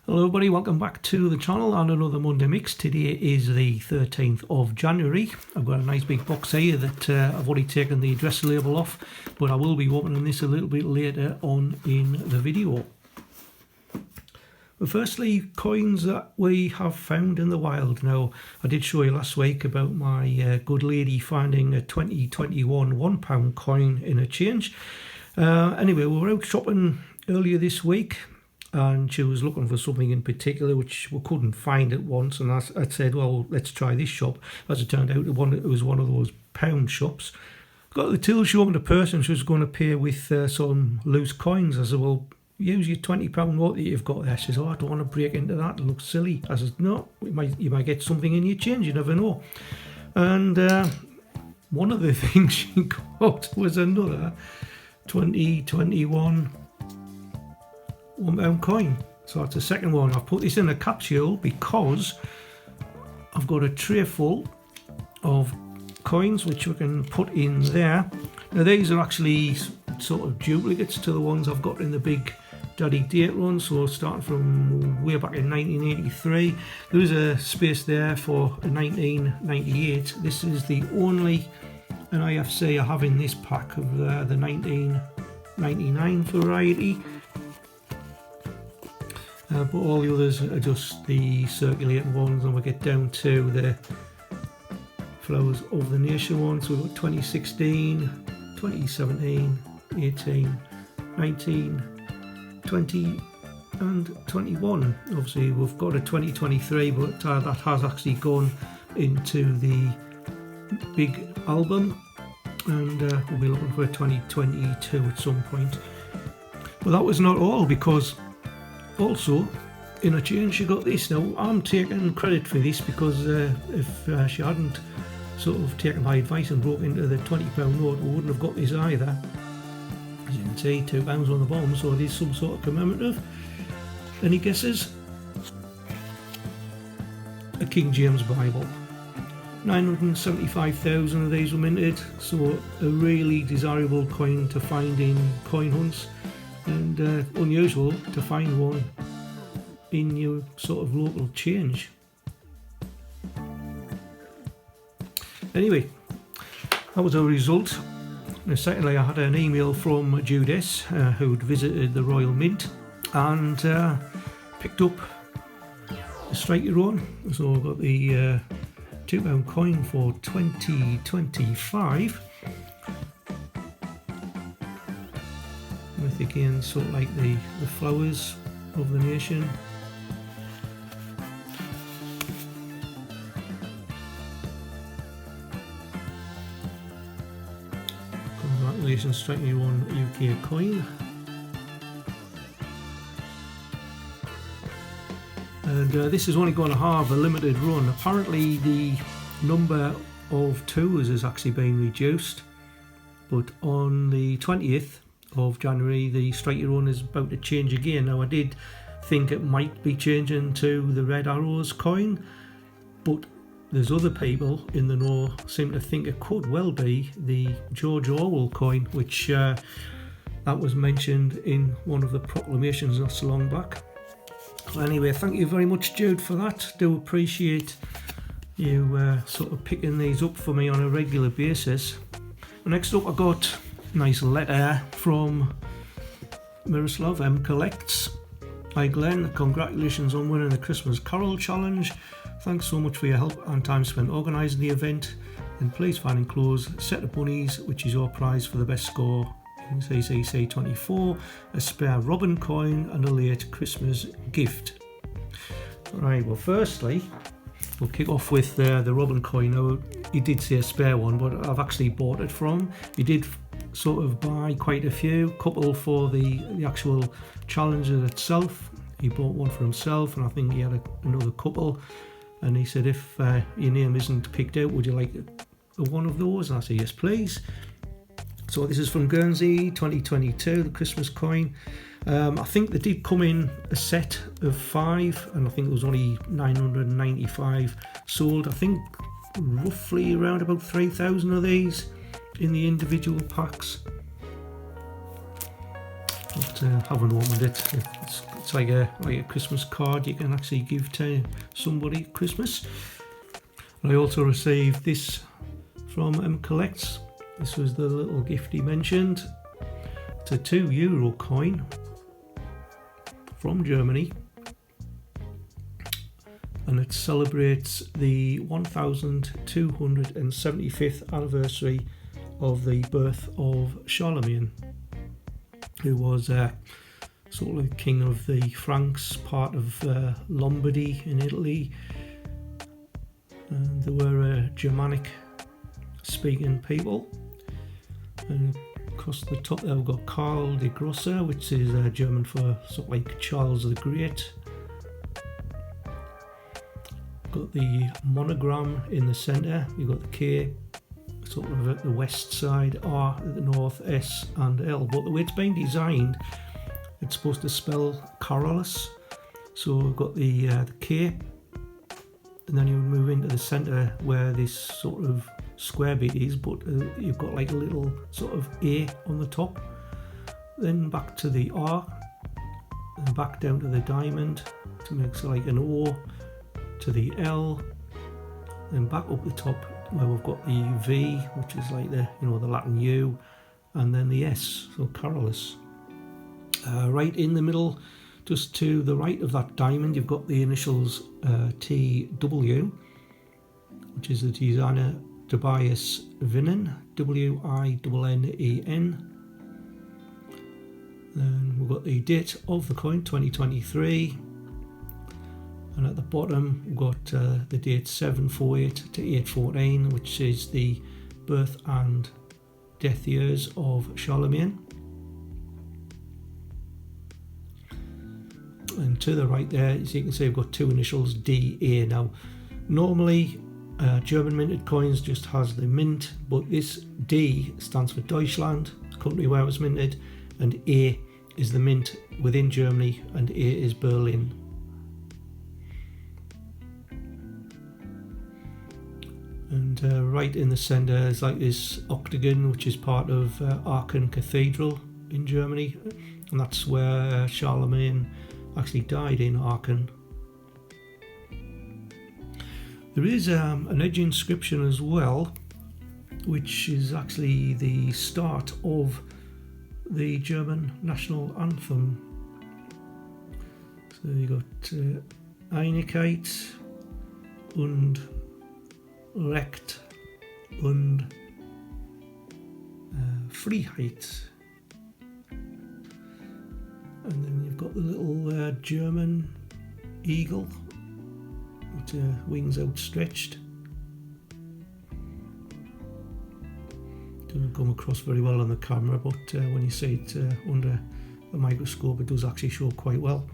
Hello everybody, welcome back to the channel and another Monday Mix. Today is the 13th of January. I've got a nice big box here that I've already taken the address label off, but I will be opening this a little bit later on in the video. But firstly, coins that we have found in the wild. Now, I did show you last week about my good lady finding a 2021 £1 coin in a change. Anyway, we were out shopping earlier this week, and she was looking for something in particular which we couldn't find at once, and I said, well, let's try this shop. As it turned out, it was one of those pound shops. Got the till, she opened a purse and she was going to pay with some loose coins. I said, well, use your £20 note that you've got there. She says, oh, I don't want to break into that, it looks silly. I said, no, you might get something in your change, you never know. And one of the things she got was another 2021 £1 coin. So that's the second one. I've put this in a capsule because I've got a tray full of coins which we can put in there. Now these are actually sort of duplicates to the ones I've got in the big daddy date run, so starting from way back in 1983. There is a space there for a 1998. This is the only NIFC I have in this pack of the 1999 variety. But all the others are just the circulating ones, and we'll get down to the Flowers of the Nation ones. So we've got 2016, 2017, 18, 19, 20 and 21. Obviously we've got a 2023, but that has actually gone into the big album, and we'll be looking for a 2022 at some point. But that was not all, because also in a change she got this. Now I'm taking credit for this because if she hadn't sort of taken my advice and broke into the £20 note, we wouldn't have got this either. As you can see, £2 on the bottom, so it is some sort of commemorative. Any guesses? A King James Bible. 975,000 of these were minted, so a really desirable coin to find in coin hunts, and unusual to find one in your sort of local change. Anyway, that was a result. Now, secondly, I had an email from Judith who'd visited the Royal Mint and picked up a strike your own. So I got the £2 coin for 2025. With again sort of like the Flowers of the Nation. Congratulations, striking your own UK coin. And this is only going to have a limited run. Apparently the number of tours has actually been reduced, but on the 20th of January the strike your own is about to change again. Now I did think it might be changing to the Red Arrows coin, but there's other people in the know seem to think it could well be the George Orwell coin, which that was mentioned in one of the proclamations not so long back. Anyway, thank you very much, Jude, for that. Do appreciate you sort of picking these up for me on a regular basis. Next up I got nice letter from Miroslav M Collects. Hi Glenn, congratulations on winning the Christmas Carol Challenge. Thanks so much for your help and time spent organising the event, and please find enclosed a set of bunnies which is your prize for the best score in CCC 24, a spare Robin coin and a late Christmas gift. Right, well firstly we'll kick off with the Robin coin. Now he did say a spare one, but I've actually bought it from. He did sort of buy quite a few, couple for the actual challenge itself. He bought one for himself, and I think he had another couple, and he said, if your name isn't picked out, would you like one of those? And I said, yes please. So this is from Guernsey 2022, the Christmas coin. I think they did come in a set of 5, and I think it was only 995 sold. I think roughly around about 3,000 of these in the individual packs. but haven't opened it. It's like a Christmas card you can actually give to somebody at Christmas. And I also received this from Collects. This was the little gift he mentioned. It's a €2 coin from Germany, and it celebrates the 1275th anniversary of the birth of Charlemagne, who was sort of king of the Franks, part of Lombardy in Italy. And they were a Germanic speaking people. And across the top there we've got Karl the Grosse, which is German for sort of like Charles the Great. Got the monogram in the centre. You've got the K sort of at the west side, R at the north, S and L. But the way it's been designed, it's supposed to spell Carolus. So we've got the K, and then you would move into the centre where this sort of square bit is, but you've got like a little sort of A on the top. Then back to the R, and back down to the diamond to make it like an O, to the L, and back up the top where we've got the V, which is like the the Latin U, and then the S, so Carolus. Right in the middle, just to the right of that diamond, you've got the initials TW, which is the designer Tobias Winnen, Winnen. Then we've got the date of the coin, 2023. And at the bottom we've got the date 748 to 814, which is the birth and death years of Charlemagne. And to the right there, as you can see, we've got two initials DA. Now normally German minted coins just has the mint, but this D stands for Deutschland, the country where it was minted, and A is the mint within Germany, and A is Berlin. And right in the centre is like this octagon, which is part of Aachen Cathedral in Germany, and that's where Charlemagne actually died, in Aachen. There is an edge inscription as well, which is actually the start of the German national anthem. So you got Einigkeit und Recht und Freiheit. And then you've got the little German eagle with wings outstretched. Doesn't come across very well on the camera, but when you see it under the microscope, it does actually show quite well.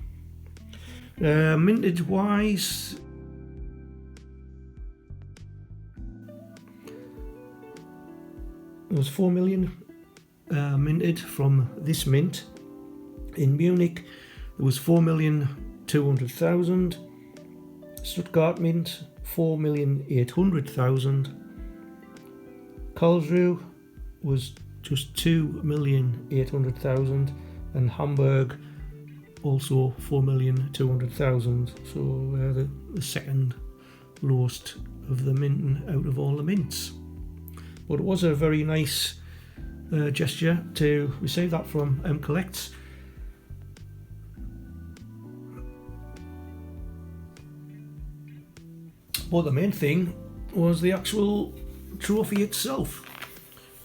Mintage wise, there was 4 million minted from this mint. In Munich there was 4,200,000. Stuttgart mint 4,800,000. Karlsruhe was just 2,800,000, and Hamburg also 4,200,000. So the second lowest of the minting out of all the mints. But it was a very nice gesture to receive that from Collects. But the main thing was the actual trophy itself.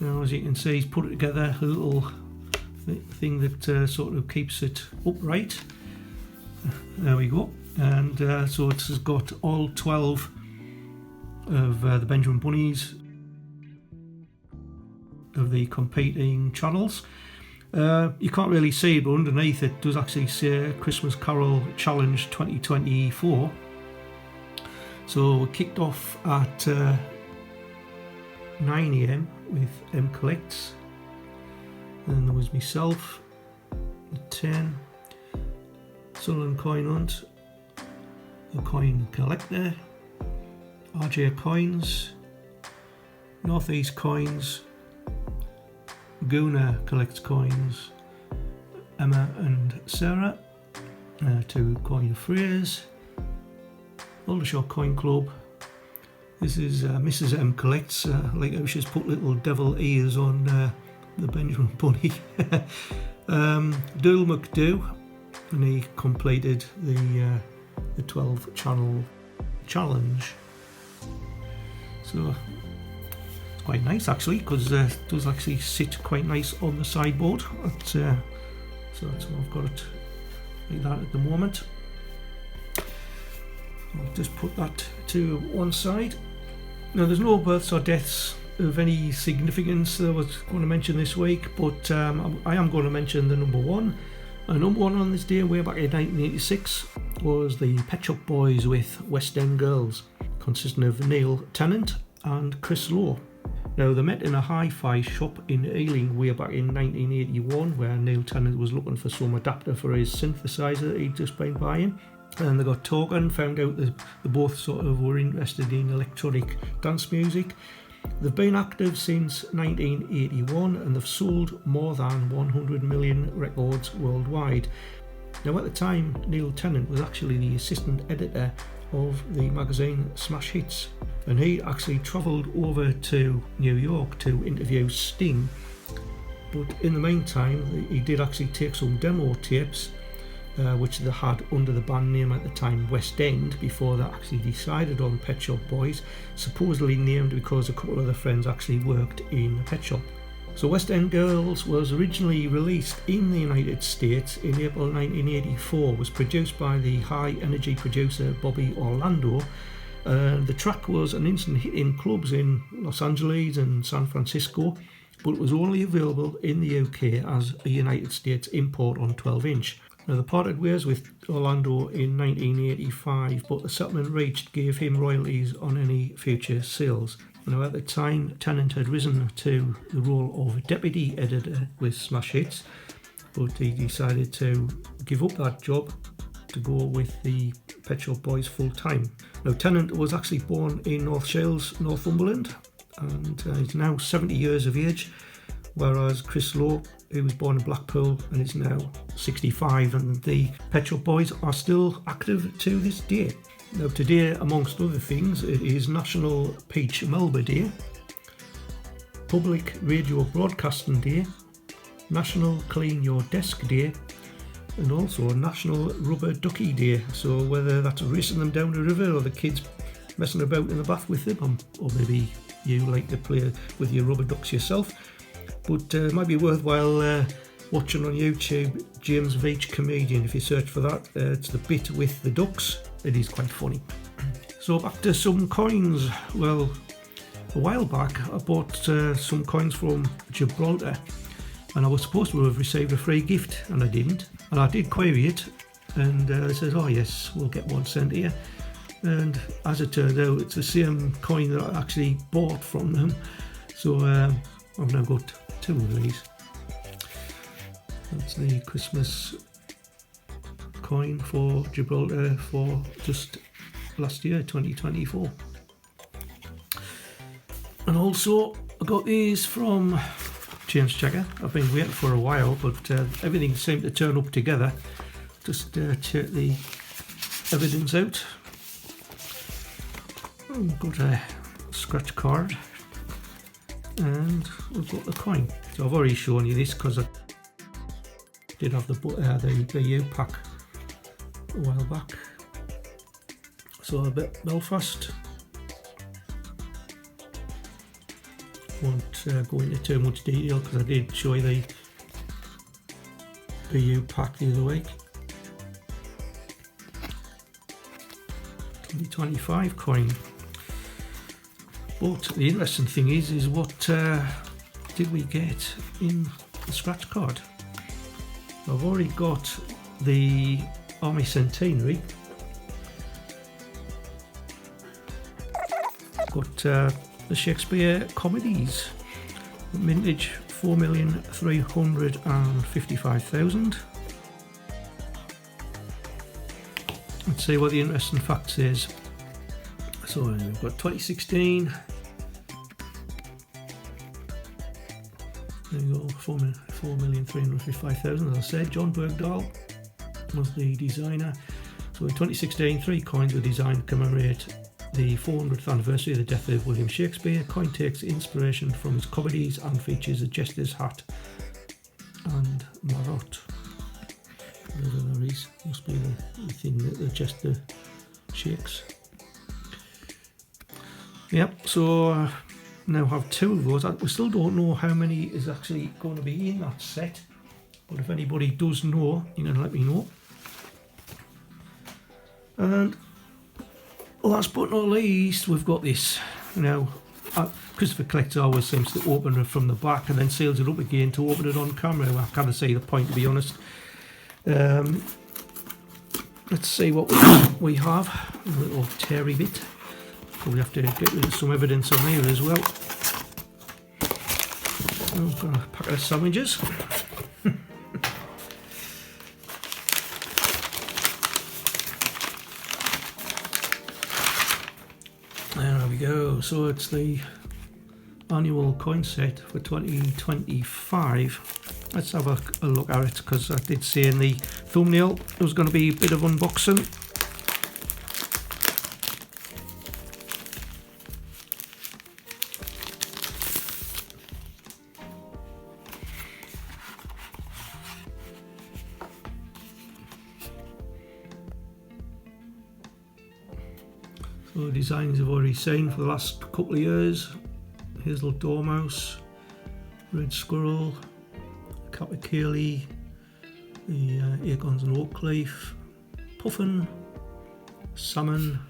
Now, as you can see, he's put it together, a little thing that sort of keeps it upright. There we go. And so it's got all 12 of the Benjamin Bunnies of the competing channels. You can't really see it, but underneath it does actually say Christmas Carol Challenge 2024. So we kicked off at 9 AM with Collects. Then there was myself at 10, Sullen Coin Hunt, the Coin Collector, RJ Coins, Northeast Coins, Guna collects coins, Emma and Sarah, 2 coin phrase, Aldershot Coin Club. This is Mrs. M Collects, like how she's put little devil ears on the Benjamin Bunny. Dool McDo, and he completed the 12 channel challenge. So it's quite nice actually, because it does actually sit quite nice on the sideboard. So that's why I've got it like that at the moment. I'll just put that to one side. Now there's no births or deaths of any significance that I was going to mention this week, but I am going to mention the number one. Number one on this day, way back in 1986, was the Pet Shop Boys with West End Girls, consisting of Neil Tennant and Chris Lowe. Now they met in a hi-fi shop in Ealing way back in 1981, where Neil Tennant was looking for some adapter for his synthesizer he'd just been buying. And they got talking, found out that they both sort of were interested in electronic dance music. They've been active since 1981 and they've sold more than 100 million records worldwide. Now at the time, Neil Tennant was actually the assistant editor of the magazine Smash Hits, and he actually travelled over to New York to interview Sting. But in the meantime, he did actually take some demo tapes which they had under the band name at the time, West End, before they actually decided on Pet Shop Boys, supposedly named because a couple of their friends actually worked in a pet shop. So West End Girls was originally released in the United States in April 1984, was produced by the high energy producer Bobby Orlando. The track was an instant hit in clubs in Los Angeles and San Francisco, but it was only available in the UK as a United States import on 12-inch. Now, they parted ways with Orlando in 1985, but the settlement reached gave him royalties on any future sales. Now, at the time, Tennant had risen to the role of deputy editor with Smash Hits, but he decided to give up that job to go with the Pet Shop Boys full time. Now, Tennant was actually born in North Shields, Northumberland, and he's now 70 years of age, whereas Chris Lowe, who was born in Blackpool and is now 65, and the Pet Shop Boys are still active to this day. Now today, amongst other things, it is National Peach Melba Day, Public Radio Broadcasting Day, National Clean Your Desk Day, and also National Rubber Ducky Day. So whether that's racing them down the river or the kids messing about in the bath with them, or maybe you like to play with your rubber ducks yourself, but it might be worthwhile watching on YouTube James Veitch Comedian. If you search for that, it's the bit with the ducks. It is quite funny. So back to some coins. Well, a while back I bought some coins from Gibraltar, and I was supposed to have received a free gift, and I didn't. And I did query it, and they said, oh yes, we'll get one sent here. And as it turned out, it's the same coin that I actually bought from them. So I've now got 2 of these. That's the Christmas coin for Gibraltar for just last year, 2024. And also I got these from James Checker. I've been waiting for a while, but everything seemed to turn up together. Just check the evidence out. We've got a scratch card, and we've got the coin. So I've already shown you this because I did have the BU pack a while back. So a bit Belfast. Won't go into too much detail because I did show you the BU pack the other week. 2025 coin. But the interesting thing is what did we get in the scratch card? I've already got the Army Centenary. Got the Shakespeare comedies, mintage 4,355,000. Let's see what the interesting fact says. So we've got 2016. There you go, 4 4,355,000, as I said. John Bergdahl was the designer. So in 2016, 3 coins were designed to commemorate the 400th anniversary of the death of William Shakespeare. The coin takes inspiration from his comedies and features a jester's hat and marot. Whatever that is, must be the thing that the jester shakes. Yep, so now have 2 of those. We still don't know how many is actually going to be in that set, but if anybody does know, you can let me know. And last but not least, we've got this. Now, Christopher Collector always seems to open it from the back and then seals it up again to open it on camera. I can't see the point, to be honest. Let's see what we have. A little teary bit. Probably have to get rid of some evidence on here as well. I've got a packet of sandwiches. There we go. So it's the annual coin set for 2025. Let's have a look at it, because I did say in the thumbnail there was going to be a bit of unboxing. So designs I've already seen for the last couple of years. Hazel Dormouse, Red Squirrel, Capercaillie, the Acorns and Oakleaf, Puffin, Salmon,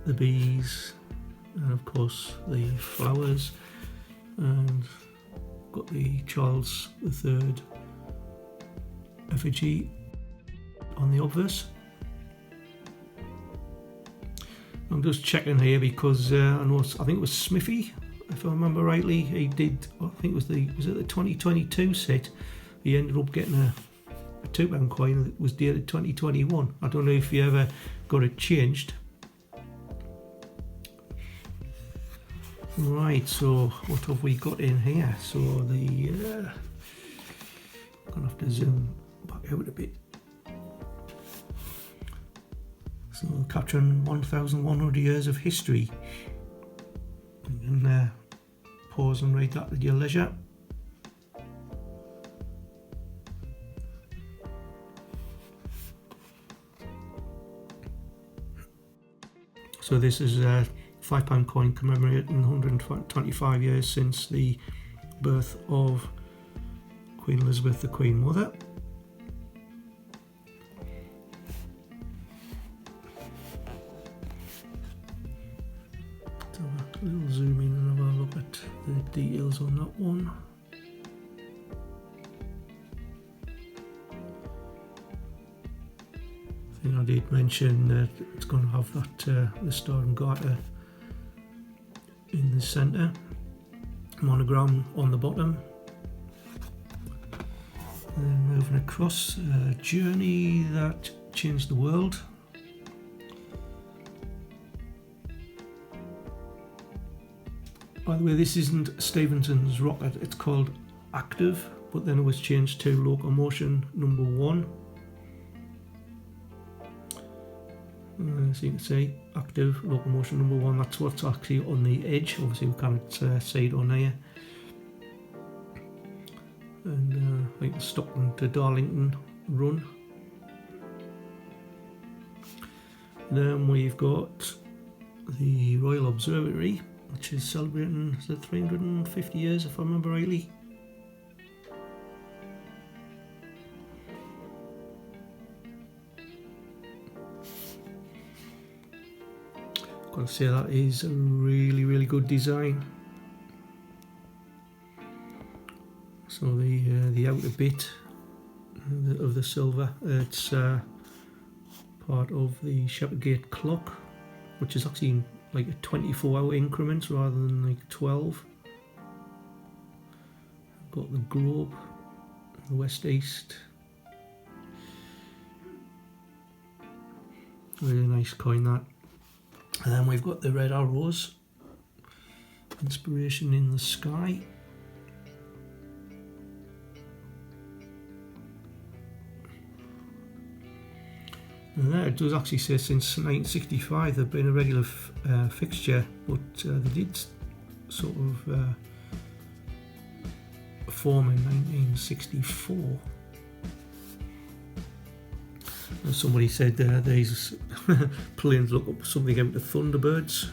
the bees, and of course the flowers, and got the Charles III effigy on the obverse. I'm just checking here because I think it was Smithy, if I remember rightly. He did, I think it was the 2022 set. He ended up getting a £2 coin that was dated 2021. I don't know if you ever got it changed. Right, so what have we got in here? So the I'm gonna have to zoom back out a bit. So capturing 1,100 years of history. You can pause and read that at your leisure. So this is a £5 coin commemorating 125 years since the birth of Queen Elizabeth, the Queen Mother. So a little zoom in and have a look at the details on that one. I did mention that it's going to have that the Star and Garter in the centre, monogram on the bottom. And then moving across, a journey that changed the world. By the way, this isn't Stephenson's rocket, it's called Active, but then it was changed to Locomotion number 1. As you can see, Active, Locomotion number 1, that's what's actually on the edge. Obviously we can't see it on here. And like the Stockton to Darlington run. Then we've got the Royal Observatory, which is celebrating, is it 350 years if I remember rightly. Got to say that is a really good design. So the outer bit of the silver, it's part of the Shepherd Gate clock, which is actually in like a 24-hour increments rather than like 12. Got the globe, the west-east. Really nice coin that. And then we've got the red arrows, inspiration in the sky. And there it does actually say since 1965 they've been a regular fixture, but they did sort of form in 1964. And somebody said these planes look up something out of Thunderbirds.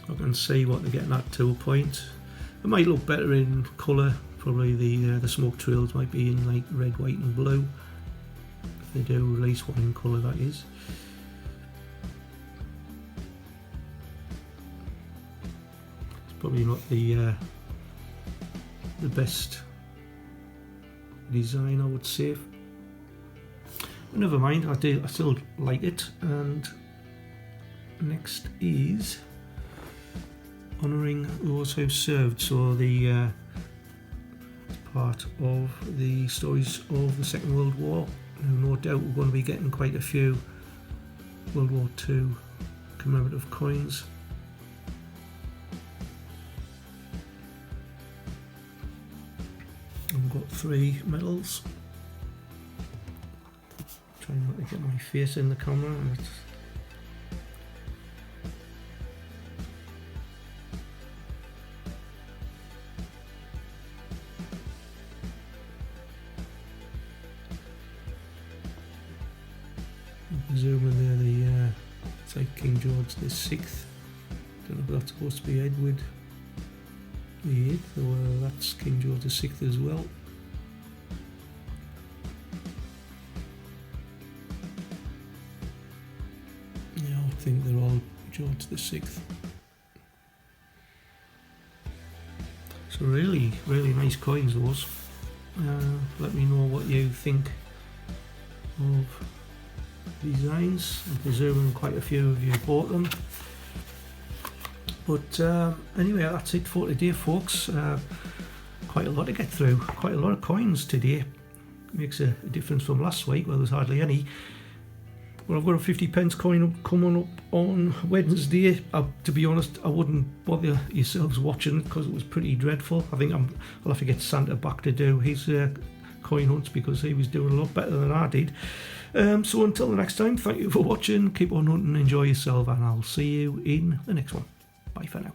I can see what they're getting at to a point. It might look better in colour. Probably the smoke trails might be in like red, white and blue. If they do release one in colour, that is. It's probably not the best design, I would say. But never mind, I still like it. And next is honouring those who served, so the part of the stories of the Second World War. No doubt we're going to be getting quite a few World War II commemorative coins. I've got 3 medals. Trying not to get my face in the camera. Presuming they're it's like King George the VI. Don't know if that's supposed to be Edward the 8th or that's King George the VI as well. Yeah, I think they're all George the VI. So really nice coins those. Let me know what you think of designs. I'm presuming quite a few of you bought them, but anyway, that's it for today, folks. Quite a lot to get through, quite a lot of coins today. Makes a difference from last week where there's hardly any. Well, I've got a 50p coin coming up on Wednesday. To be honest, I wouldn't bother yourselves watching it because it was pretty dreadful. I think I'll have to get Santa back to do his coin hunts because he was doing a lot better than I did. So until the next time, thank you for watching, keep on hunting, enjoy yourself, and I'll see you in the next one. Bye for now.